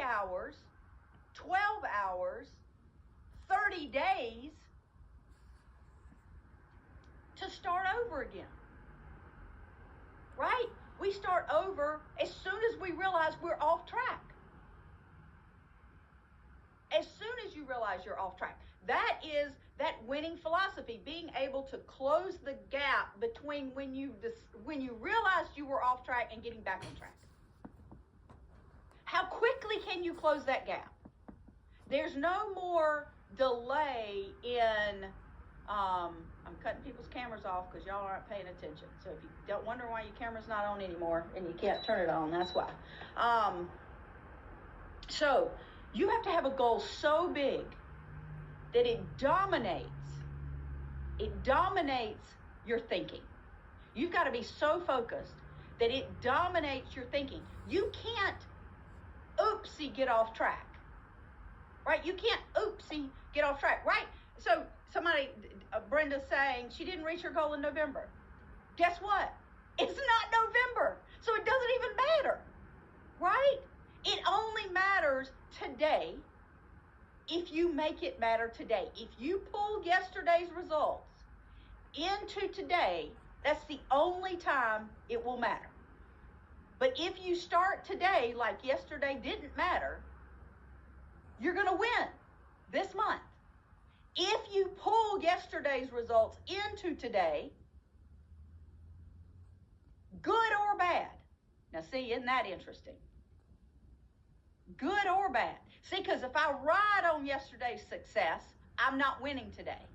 hours, 12 hours, 30 days to start over again. Right? We start over as soon as we realize we're off track. As soon as you realize you're off track. That is that winning philosophy, being able to close the gap between when you realized you were off track and getting back on track. How quickly can you close that gap? There's no more delay in, I'm cutting people's cameras off because y'all aren't paying attention. So if you don't wonder why your camera's not on anymore and you can't turn it on, that's why. So you have to have a goal so big that it dominates your thinking. You've got to be so focused that it dominates your thinking. You can't oopsie get off track, right? You can't oopsie get off track, right? So Brenda's saying she didn't reach her goal in November. Guess what? It's not November, so it doesn't even matter, right? It only matters today if you make it matter today. If you pull yesterday's results into today, that's the only time it will matter. But if you start today like yesterday didn't matter, you're going to win this month. If you pull yesterday's results into today, good or bad. Now see, isn't that interesting? Good or bad. See, because if I ride on yesterday's success, I'm not winning today.